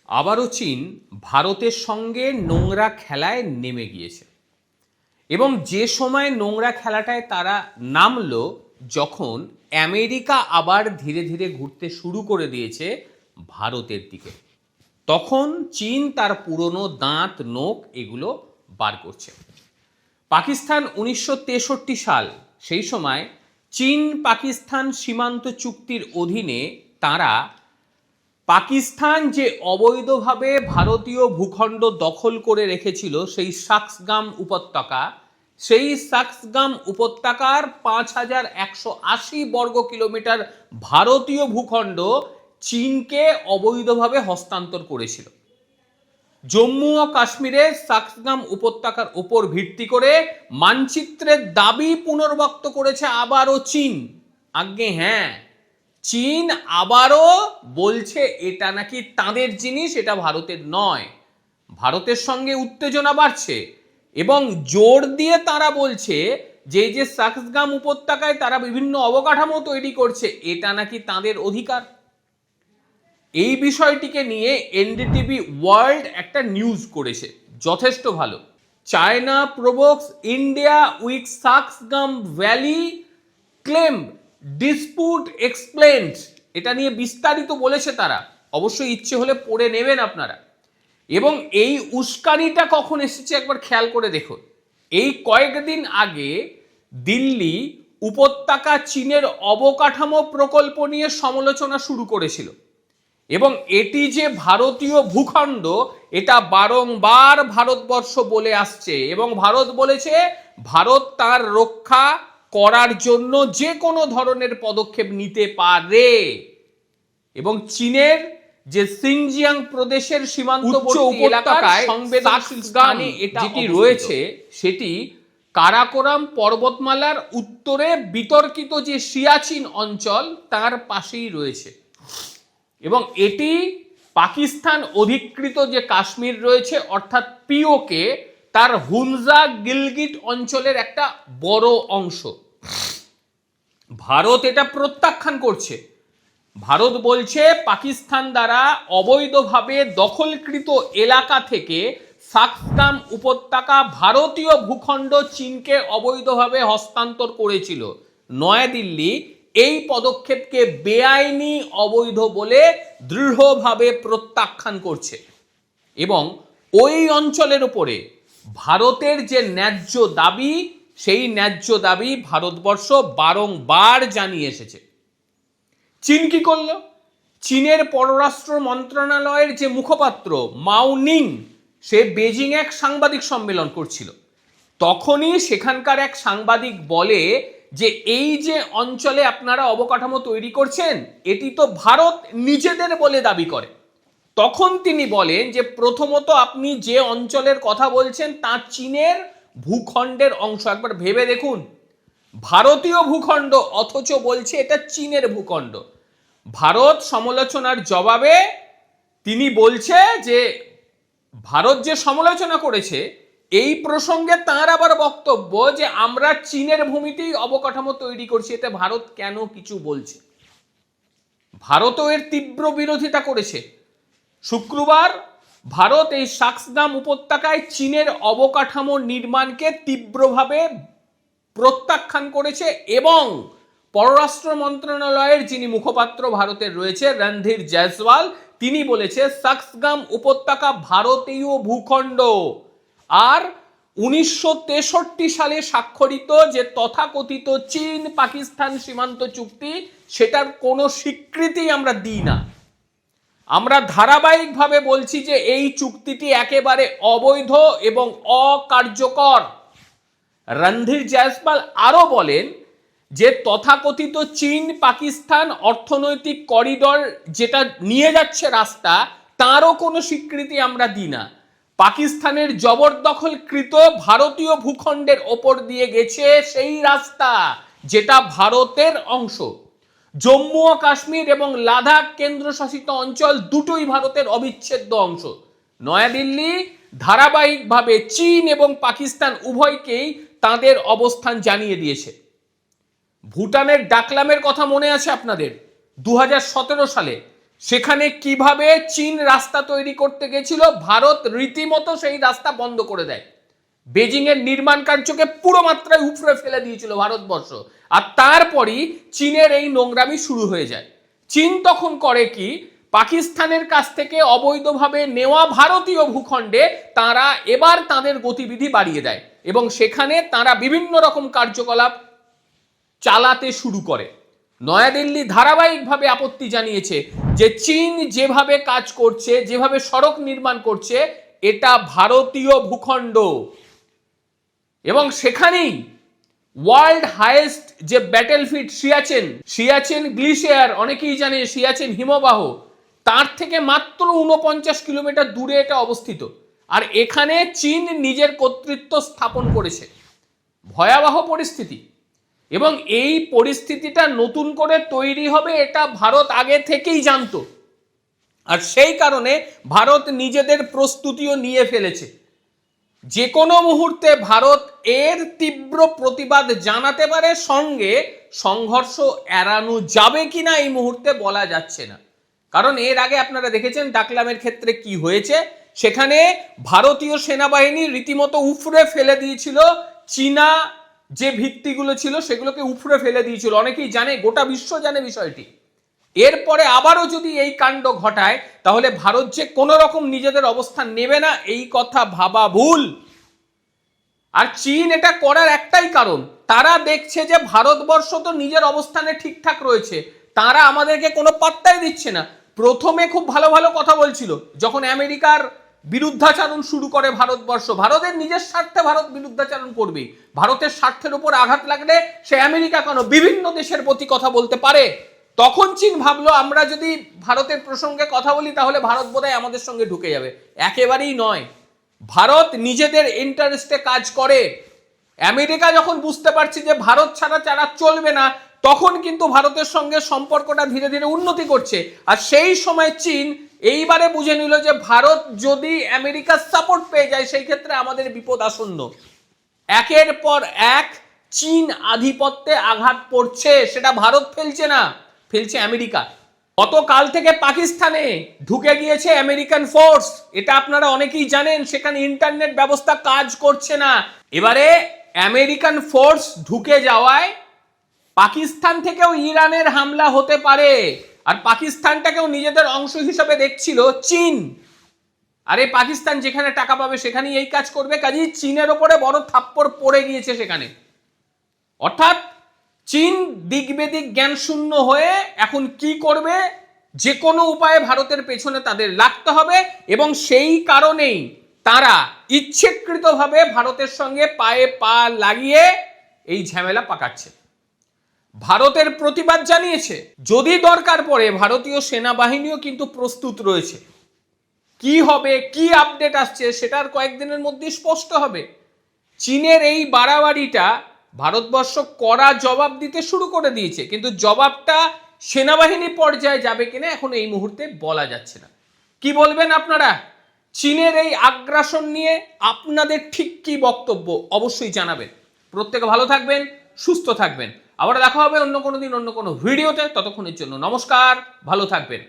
আবারও চীন ভারতের সঙ্গে নোংরা খেলায় নেমে গিয়েছে এবং যে সময় নোংরা খেলাটায় তারা নামলো যখন আমেরিকা আবার ধীরে ধীরে ঘুরতে শুরু করে দিয়েছে ভারতের দিকে, তখন চীন তার পুরনো দাঁত নোখ এগুলো বার করছে। পাকিস্তান 1963 সাল, সেই সময় চীন পাকিস্তান সীমান্ত চুক্তির অধীনে তারা পাকিস্তান যে অবৈধভাবে ভারতীয় ভূখণ্ড দখল করে রেখেছিল সেই সাক্সগাম উপত্যকা, সেই সাক্সগাম উপত্যকার 5180 বর্গ কিলোমিটার ভারতীয় ভূখণ্ড চীনকে অবৈধভাবে হস্তান্তর করেছিল। জম্মু ও কাশ্মীরের সাক্সগাম উপত্যকার উপর ভিত্তি করে মানচিত্রের দাবি পুনর্ব্যক্ত করেছে আবারও চীন। আজ্ঞে হ্যাঁ, চীন আবারও বলছে এটা নাকি তাদের জিনিস, এটা ভারতের নয়। ভারতের সঙ্গে উত্তেজনা বাড়ছে এবং জোর দিয়ে তারা বলছে যে এই যে সাক্সগাম উপত্যকায় তারা বিভিন্ন অবকাঠামো তৈরি করছে এটা নাকি তাদের অধিকার। এই বিষয়টিকে নিয়ে এনডিটিভি ওয়ার্ল্ড একটা নিউজ করেছে, যথেষ্ট ভালো। China provokes India with Shaksgam valley claim dispute explained, এটা নিয়ে বিস্তারিত বলেছে তারা, অবশ্যই ইচ্ছে হলে পড়ে নেবেন আপনারা। এবং এই উস্কানিটা কখন এসেছে একবার খেয়াল করে দেখুন। এই কয়েকদিন আগে দিল্লি উপত্যকা চীনের অবকাঠামো প্রকল্প নিয়ে সমালোচনা শুরু করেছিল এবং এটি যে ভারতীয় ভূখণ্ড এটা বারংবার ভারতবর্ষ বলে আসছে এবং ভারত বলেছে ভারত তার রক্ষা করার জন্য যে কোনো ধরনের পদক্ষেপ নিতে পারে। এবং চীনের যে সিনজিয়াং প্রদেশের সীমান্তবর্তী এলাকায় সংবেদনশীল স্থানে যেটি রয়েছে সেটি কারাকোরাম পর্বতমালার উত্তরে বিতর্কিত যে সিয়াচিন অঞ্চল তার পাশেই রয়েছে এবং এটি পাকিস্তান অধিকৃত যে কাশ্মীর রয়েছে অর্থাৎ পিওকে তার হুনজা গিলগিট অঞ্চলের একটা বড় অংশ। ভারত এটা প্রত্যাখ্যান করছে। ভারত বলছে পাকিস্তান দ্বারা অবৈধভাবে দখলকৃত এলাকা থেকে সাক্সগাম উপত্যকা ভারতীয় ভূখণ্ড চীনকে অবৈধভাবে হস্তান্তর করেছিল। নয়াদিল্লি এই পদক্ষেপকে বেআইনি অবৈধ বলে দৃঢ়ভাবে প্রত্যাখ্যান করছে এবং ওই অঞ্চলের উপরে ভারতের যে ন্যায্য দাবি সেই ন্যায্য দাবি ভারতবর্ষ বারংবার জানিয়ে এসেছে। চীন কি করল? চীনের পররাষ্ট্র মন্ত্রণালয়ের যে মুখপাত্র মাও নিং, সে বেজিং এক সাংবাদিক সম্মেলন করছিল, তখনই সেখানকার এক সাংবাদিক বলে যে এই যে অঞ্চলে আপনারা অবকাঠামো তৈরি করছেন এটি তো ভারত নিজেদের বলে দাবি করে। তখন তিনি বলেন যে প্রথমত আপনি যে অঞ্চলের কথা বলছেন তা চীনের ভূখণ্ডের অংশ। একবার ভেবে দেখুন, ভারতীয় ভূখণ্ড অথচ বলছে এটা চীনের ভূখণ্ড। ভারত সমালোচনার জবাবে তিনি বলছে যে ভারত যে সমালোচনা করেছে এই প্রসঙ্গে তার আবার বক্তব্য যে আমরা চীনের ভূমিতেই অবকাঠামো তৈরি করছি, এতে ভারত কেন কিছু বলছে? ভারতও এর তীব্র বিরোধিতা করেছে। শুক্রবার ভারত এই সাক্সগাম উপত্যকায় চীনের অবকাঠামো নির্মাণকে তীব্রভাবে প্রত্যাখ্যান করেছে এবং পররাষ্ট্র মন্ত্রণালয়ের যিনি মুখপাত্র ভারতের রয়েছে রণধীর জয়সওয়াল, তিনি বলেছে সাক্সগাম উপত্যকা ভারতীয় ভূখণ্ড আর 1963 সালে স্বাক্ষরিত যে তথাকথিত চীন পাকিস্তান সীমান্ত চুক্তি সেটার কোনো স্বীকৃতি আমরা দিই না। আমরা ধারাবাহিকভাবে বলছি যে এই চুক্তিটি একেবারে অবৈধ এবং অকার্যকর। রণধীর জয়সওয়াল আরও বলেন যে তথাকথিত চীন পাকিস্তান অর্থনৈতিক করিডর যেটা নিয়ে যাচ্ছে রাস্তা, তারও কোনো স্বীকৃতি আমরা দিই না। পাকিস্তানের জবরদখলকৃত ভারতীয় ভূখণ্ডের ওপর দিয়ে গেছে সেই রাস্তা যেটা ভারতের অংশ। জম্মু ও কাশ্মীর এবং লাদাখ কেন্দ্রশাসিত অঞ্চল দুটোই ভারতের অবিচ্ছেদ্য অংশ। নয়াদিল্লি ধারাবাহিকভাবে চীন এবং পাকিস্তান উভয়কেই তাদের অবস্থান জানিয়ে দিয়েছে। ভুটানের ডাকলামের কথা মনে আছে আপনাদের? 2017 সালে সেখানে কিভাবে চীন রাস্তা তৈরি করতে গেছিল, ভারত রীতিমতো সেই রাস্তা বন্ধ করে দেয়। বেজিং এর নির্মাণ কার্যকে পুরো মাত্রায় উপড়ে ফেলে দিয়েছিল ভারতবর্ষ। আর তারপরই চীনের এই নোংরামি শুরু হয়ে যায়। চীন তখন করে কি, পাকিস্তানের কাছ থেকে অবৈধভাবে নেওয়া ভারতীয় ভূখণ্ডে তারা এবার তাদের গতিবিধি বাড়িয়ে দেয় এবং সেখানে তারা বিভিন্ন রকম কার্যকলাপ চালাতে শুরু করে। নয়াদিল্লি ধারাবাহিকভাবে আপত্তি জানিয়েছে যে চীন যেভাবে কাজ করছে, যেভাবে সড়ক নির্মাণ করছে, এটা ভারতীয় ভূখণ্ড এবং সেখানেই ওয়ার্ল্ড হাইয়েস্ট যে ব্যাটেলফিল্ড সিয়াচেন গ্লিশিয়ার, অনেকেই জানে সিয়াচেন হিমবাহ, তার থেকে মাত্র 49 কিলোমিটার দূরে এটা অবস্থিত। আর এখানে চীন নিজের কর্তৃত্ব স্থাপন করেছে। ভয়াবহ পরিস্থিতি এবং এই পরিস্থিতিটা নতুন করে তৈরি হবে এটা ভারত আগে থেকেই জানতো। আর সেই কারণে ভারত নিজেদের প্রস্তুতিও নিয়ে ফেলেছে। যে কোনো মুহূর্তে ভারত এর তীব্র প্রতিবাদ জানাতে পারে, সঙ্গে সংঘর্ষ এড়ানো যাবে কিনা এই মুহূর্তে বলা যাচ্ছে না। কারণ এর আগে আপনারা দেখেছেন ডাকলামের ক্ষেত্রে কি হয়েছে। সেখানে ভারতীয় সেনাবাহিনী রীতিমতো উপড়ে ফেলে দিয়েছিল, চীনা যে ভিত্তিগুলো ছিল সেগুলোকে উপড়ে ফেলে দিয়েছিল। অনেকেই জানে, গোটা বিশ্ব জানে বিষয়টি। এরপরে আবারও যদি এই কাণ্ড ঘটায় তাহলে ভারত যে কোনো রকম নিজেদের অবস্থান নেবে না, এই কথা ভাবা ভুল। আর চীন এটা করার একটাই কারণ, তারা দেখছে যে ভারতবর্ষ তো নিজের অবস্থানে ঠিকঠাক রয়েছে, তারা আমাদেরকে কোনো পাত্তাই দিচ্ছে না। প্রথমে খুব ভালো ভালো কথা বলছিল, যখন আমেরিকার বিরুদ্ধাচারণ শুরু করে ভারতবর্ষ, ভারতের নিজের স্বার্থে ভারত বিরুদ্ধাচারণ করবে, ভারতের স্বার্থের উপর আঘাত লাগলে সে আমেরিকা কেন বিভিন্ন দেশের প্রতি কথা বলতে পারে। তখন চীন ভাবলো আমরা যদি ভারতের প্রসঙ্গে কথা বলি তাহলে ভারত বোধহয় আমাদের সঙ্গে ঢুকে যাবে। একেবারেই নয়, ভারত নিজেদের ইন্টারেস্টে কাজ করে। আমেরিকা যখন বুঝতে পারছে যে ভারত ছাড়া তারা চলবে না, তখন কিন্তু ভারতের সঙ্গে সম্পর্কটা ধীরে ধীরে উন্নতি করছে। আর সেই সময় চীন এইবারে বুঝে নিল যে ভারত যদি আমেরিকার সাপোর্ট পেয়ে যায় সেই ক্ষেত্রে আমাদের বিপদ আসন্ন। একের পর এক চীন আধিপত্যে আঘাত পড়ছে, সেটা ভারত ফেলছে না, ফেলছে আমেরিকা। গতকাল থেকে পাকিস্তানে ঢুকে গিয়েছে আমেরিকান ফোর্স, এটা আপনারা অনেকেই জানেন। সেখানে ইন্টারনেট ব্যবস্থা কাজ করছে না। এবারে আমেরিকান ফোর্স ঢুকে যাওয়ায় পাকিস্তান থেকেও ইরানের হামলা হতে পারে। আর পাকিস্তানটাকেও নিজেদের অংশ হিসেবে দেখছিল চীন। আরে পাকিস্তান যেখানে টাকা পাবে সেখানেই এই কাজ করবে, কাজেই চীনের ওপরে বড় থাপ্পড় পড়ে গিয়েছে সেখানে। অর্থাৎ চীন দিক বেদিক জ্ঞান শূন্য হয়ে এখন কি করবে, যে কোনো উপায়ে ভারতের পেছনে তাদের লাগতে হবে এবং সেই কারণেই তারা ইচ্ছাকৃতভাবে ভারতের সঙ্গে পায়ে পা লাগিয়ে এই ঝামেলা পাকাচ্ছে। ভারতের প্রতিবাদ জানিয়েছে, যদি দরকার পড়ে ভারতীয় সেনাবাহিনীও কিন্তু প্রস্তুত রয়েছে। কি হবে, কি আপডেট আসছে সেটার কয়েকদিনের মধ্যে স্পষ্ট হবে। চীনের এই বাড়াবাড়িটা ভারতবর্ষ কড়া জবাব দিতে শুরু করে দিয়েছে, কিন্তু জবাবটা সেনাবাহিনী পর্যায়ে যাবে কিনা এখন এই মুহূর্তে বলা যাচ্ছে না। কি বলবেন আপনারা চীনের এই আগ্রাসন নিয়ে? আপনাদের ঠিক কি বক্তব্য অবশ্যই জানাবেন। প্রত্যেকে ভালো থাকবেন, সুস্থ থাকবেন। আবার দেখা হবে অন্য কোনো দিন অন্য কোনো ভিডিওতে। ততক্ষণের জন্য নমস্কার, ভালো থাকবেন।